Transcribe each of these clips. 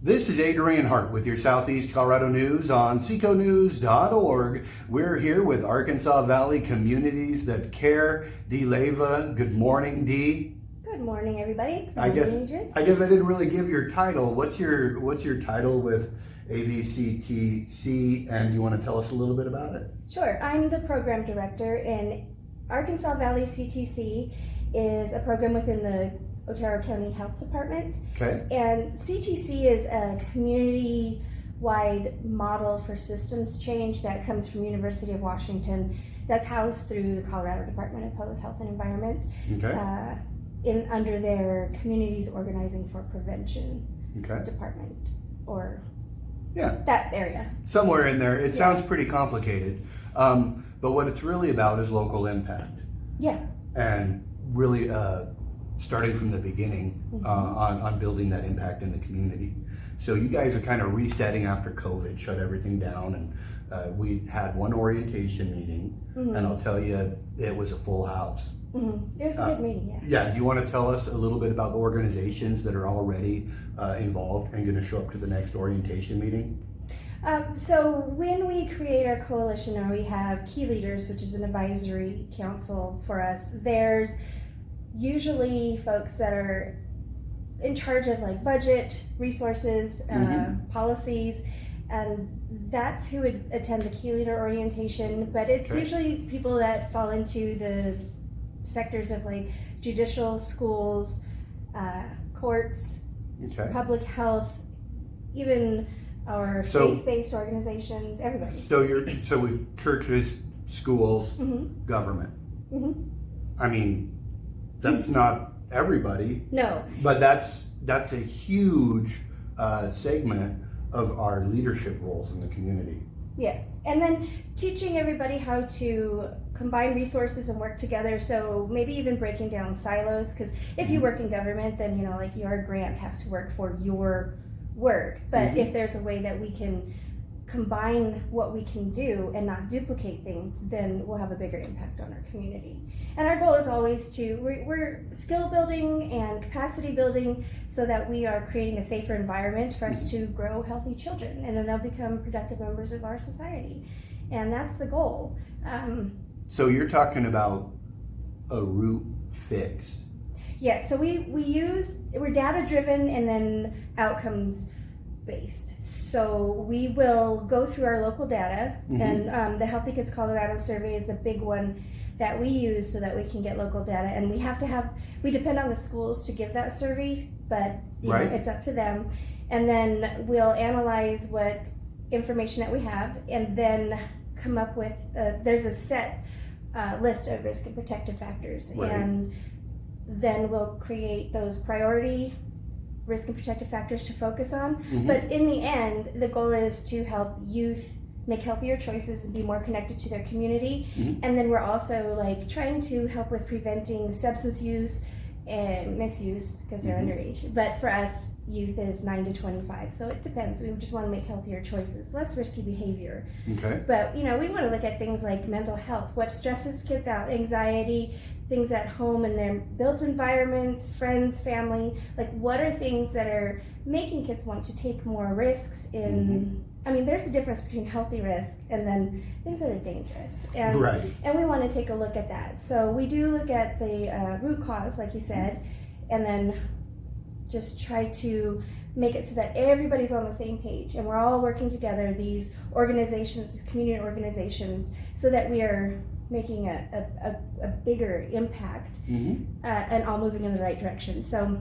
This is Adrian Hart with your Southeast Colorado News on SECOnews.org. We're here with Arkansas Valley Communities That Care. Dee Leyba. Good morning, Dee. Good morning, everybody. I guess I didn't really give your title. What's your title with AVCTC, and you want to tell us a little bit about it? Sure. I'm the program director, and Arkansas Valley CTC is a program within the Otero County Health Department. Okay. And CTC is a community-wide model for systems change that comes from University of Washington that's housed through the Colorado Department of Public Health and Environment. Okay. Under their Communities Organizing for Prevention Okay. department, or Yeah. that area. Somewhere in there. It sounds pretty complicated. But what it's really about is local impact. Yeah. And really starting from the beginning on building that impact in the community. So you guys are kind of resetting after COVID, shut everything down, and we had one orientation meeting, and I'll tell you, it was a full house. It was a good meeting, yeah. Yeah, do you want to tell us a little bit about the organizations that are already involved and going to show up to the next orientation meeting? So when we create our coalition, or we have key leaders, which is an advisory council for us, there's usually folks that are in charge of like budget, resources, policies, and that's who would attend the key leader orientation. But it's usually people that fall into the sectors of like judicial, schools, courts, public health, even our faith-based organizations, everybody. So we churches, schools, government. I mean, that's not everybody. No. But that's a huge segment of our leadership roles in the community. Yes, and then teaching everybody how to combine resources and work together. So maybe even breaking down silos, because if you work in government, then like your grant has to work for your work. But if there's a way that we can combine what we can do and not duplicate things, then we'll have a bigger impact on our community. And our goal is always we're skill building and capacity building so that we are creating a safer environment for us to grow healthy children, and then they'll become productive members of our society. And that's the goal. So you're talking about a root fix. Yeah, so we're data driven and then outcomes based. So we will go through our local data, and the Healthy Kids Colorado survey is the big one that we use so that we can get local data. And we depend on the schools to give that survey, but you know, it's up to them. And then we'll analyze what information that we have, and then come up with there's a set list of risk and protective factors, and then we'll create those priority risk and protective factors to focus on. But in the end, the goal is to help youth make healthier choices and be more connected to their community. And then we're also like trying to help with preventing substance use and misuse, because they're underage. But for us, youth is 9 to 25, so it depends. We just want to make healthier choices, less risky behavior. But we want to look at things like mental health, what stresses kids out, anxiety, things at home in their built environments, friends, family. Like, what are things that are making kids want to take more risks in? I mean, there's a difference between healthy risk and then things that are dangerous. And we want to take a look at that. So we do look at the root cause, like you said, and then just try to make it so that everybody's on the same page and we're all working together, these organizations, these community organizations, so that we are making a bigger impact and all moving in the right direction. So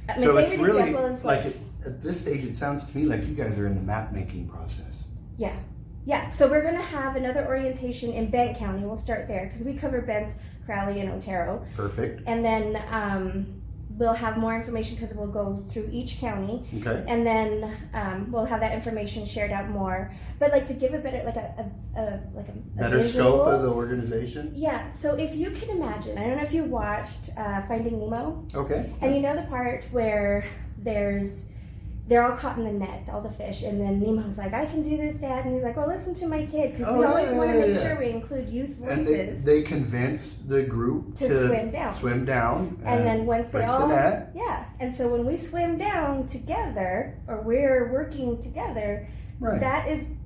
my favorite example is like at this stage, it sounds to me like you guys are in the map making process. Yeah. So we're going to have another orientation in Bent County. We'll start there because we cover Bent, Crowley, and Otero. Perfect. And then we'll have more information because we'll go through each county. And then we'll have that information shared out more. But like to give a better a better visual scope of the organization. Yeah. So if you can imagine, I don't know if you watched Finding Nemo. Okay. And you know the part where there's they're all caught in the net, all the fish. And then Nemo's like, I can do this, Dad. And he's like, well, listen to my kid, because we always want to make sure we include youth voices. And they convince the group to swim down. And then once they all, the net. yeah. And so when we swim down together, or we're working together, Right.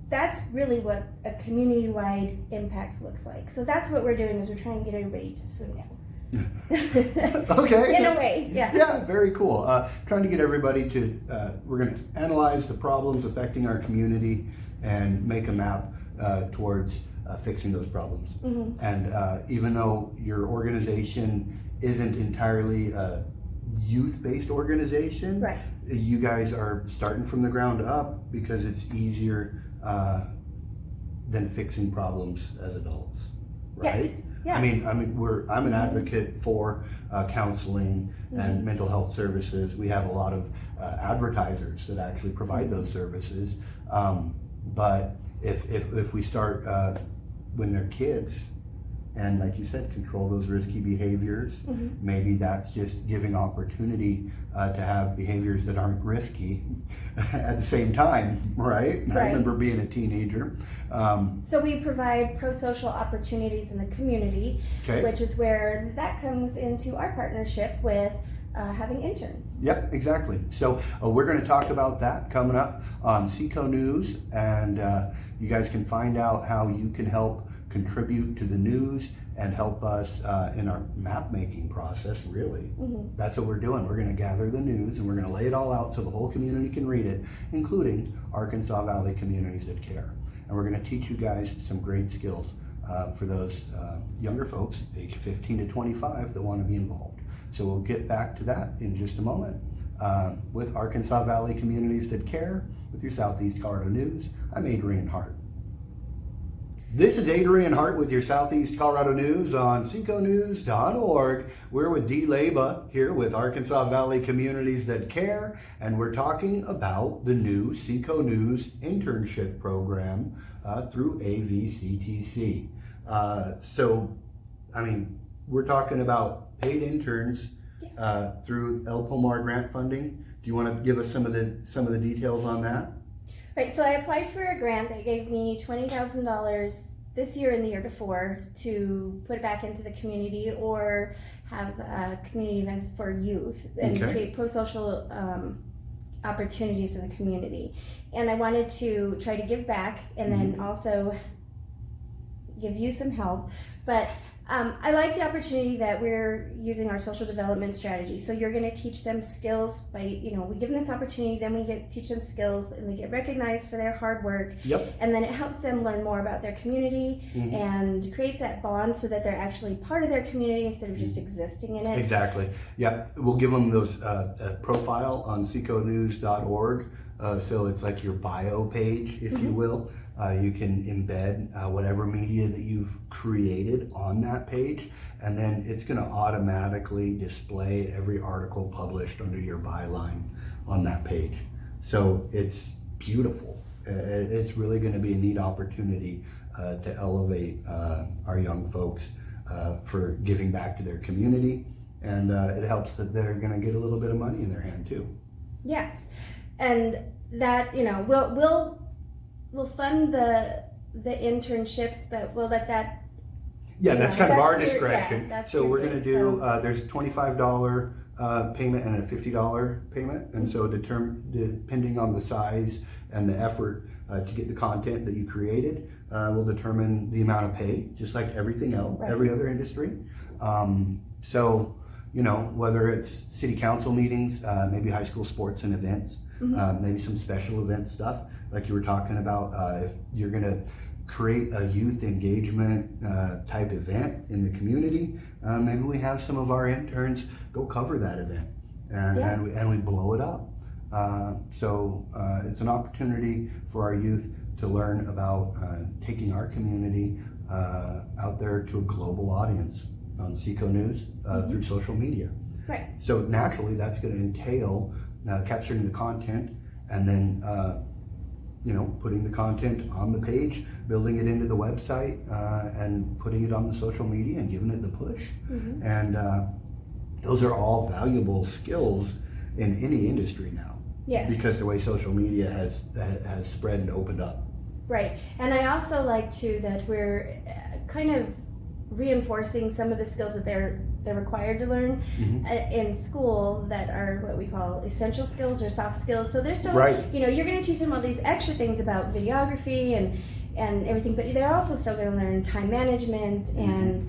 that's really what a community-wide impact looks like. So that's what we're doing, is we're trying to get everybody to swim down. Okay. In a way, yeah. Yeah, very cool. Trying to get everybody to, we're going to analyze the problems affecting our community and make a map towards fixing those problems. Mm-hmm. And even though your organization isn't entirely a youth-based organization, right. You guys are starting from the ground up because it's easier than fixing problems as adults, right? Yes. Yeah. I mean, I'm an advocate for counseling and mental health services. We have a lot of advertisers that actually provide those services. But if we start when they're kids, and like you said, control those risky behaviors, maybe that's just giving opportunity to have behaviors that aren't risky at the same time, right? Right. I remember being a teenager. So we provide pro-social opportunities in the community, Okay. which is where that comes into our partnership with having interns. Yep, exactly. So we're going to talk about that coming up on SECO News, and you guys can find out how you can help contribute to the news and help us in our map making process, really. That's what we're doing. We're going to gather the news and we're going to lay it all out so the whole community can read it, including Arkansas Valley communities that care. And we're going to teach you guys some great skills for those younger folks, age 15 to 25, that want to be involved. So we'll get back to that in just a moment. With Arkansas Valley Communities That Care, with your Southeast Colorado News, I'm Adrian Hart. This is Adrian Hart with your Southeast Colorado News on seconews.org. We're with Dee Leyba here with Arkansas Valley Communities That Care, and we're talking about the new SECO News Internship Program through AVCTC. We're talking about paid interns through El Pomar grant funding. Do you want to give us some of the details on that? Right, so I applied for a grant that gave me $20,000 this year and the year before to put it back into the community or have community events for youth and create pro-social opportunities in the community. And I wanted to try to give back and then also give you some help. But I like the opportunity that we're using our social development strategy. So you're going to teach them skills by, we give them this opportunity, then we teach them skills and they get recognized for their hard work. Yep. And then it helps them learn more about their community and creates that bond so that they're actually part of their community instead of just existing in it. Exactly. Yeah. We'll give them those profile on seconews.org. So it's like your bio page, if you will. You can embed whatever media that you've created on that page, and then it's going to automatically display every article published under your byline on that page. So it's beautiful. It's really going to be a neat opportunity to elevate our young folks for giving back to their community, and it helps that they're going to get a little bit of money in their hand too. Yes, and that we'll fund the internships, but we'll let that. Yeah, that's kind of our your discretion. Yeah, so we're going to do, there's a $25 payment and a $50 payment. And so depending on the size and the effort to get the content that you created, will determine the amount of pay, just like everything else, every other industry. Whether it's city council meetings, maybe high school sports and events, maybe some special event stuff, like you were talking about, if you're going to create a youth engagement type event in the community, maybe we have some of our interns go cover that event and we blow it up. So it's an opportunity for our youth to learn about taking our community out there to a global audience on SECO News through social media. Right. So naturally that's going to entail capturing the content and then putting the content on the page, building it into the website, and putting it on the social media and giving it the push. And those are all valuable skills in any industry now. Yes. Because the way social media has spread and opened up. Right. And I also like too that we're kind of reinforcing some of the skills that they're required to learn in school that are what we call essential skills or soft skills. So they're still, Right. You're going to teach them all these extra things about videography and everything, but they're also still going to learn time management and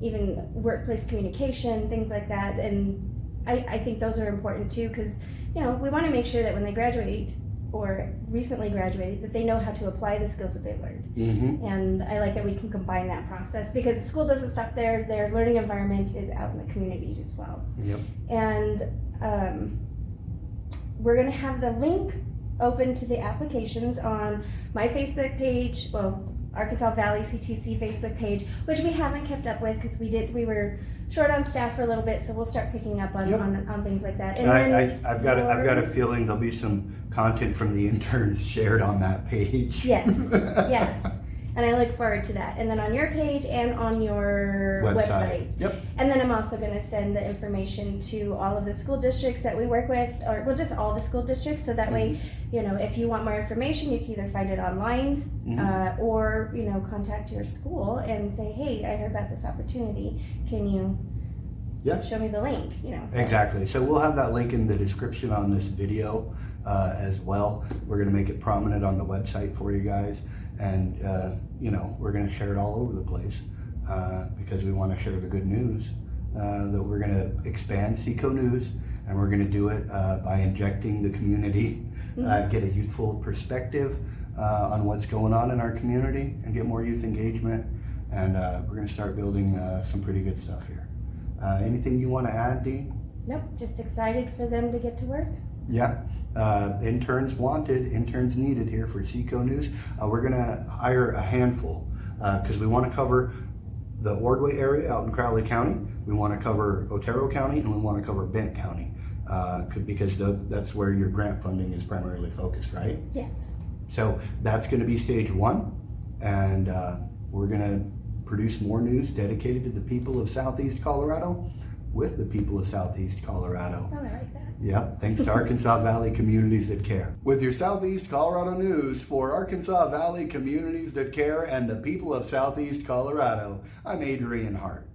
even workplace communication, things like that. And I think those are important too, because we want to make sure that when they graduate or recently graduated, that they know how to apply the skills that they learned. And I like that we can combine that process, because the school doesn't stop there. Their learning environment is out in the community as well. Yep. And we're going to have the link open to the applications on my Facebook page, Arkansas Valley CTC Facebook page, which we haven't kept up with because we were short on staff for a little bit, so we'll start picking up on things like that. And I've got a feeling there'll be some content from the interns shared on that page. Yes, yes. And I look forward to that. And then on your page and on your website. Yep. And then I'm also going to send the information to all of the school districts that we work with, or just all the school districts, so that way, if you want more information, you can either find it online or, contact your school and say, hey, I heard about this opportunity. Can you show me the link? So. Exactly. So we'll have that link in the description on this video as well. We're going to make it prominent on the website for you guys. And, we're going to share it all over the place because we want to share the good news that we're going to expand SECO News, and we're going to do it by injecting the community, get a youthful perspective on what's going on in our community and get more youth engagement. And we're going to start building some pretty good stuff here. Anything you want to add, Dee? Nope, just excited for them to get to work. Yeah. Interns wanted, interns needed here for SECO News. We're going to hire a handful because we want to cover the Ordway area out in Crowley County. We want to cover Otero County, and we want to cover Bent County because that's where your grant funding is primarily focused, right? Yes. So that's going to be stage one, and we're going to produce more news dedicated to the people of Southeast Colorado with the people of Southeast Colorado. Oh, I like that. Yep, thanks to Arkansas Valley Communities That Care. With your Southeast Colorado news for Arkansas Valley Communities That Care and the people of Southeast Colorado, I'm Adrian Hart.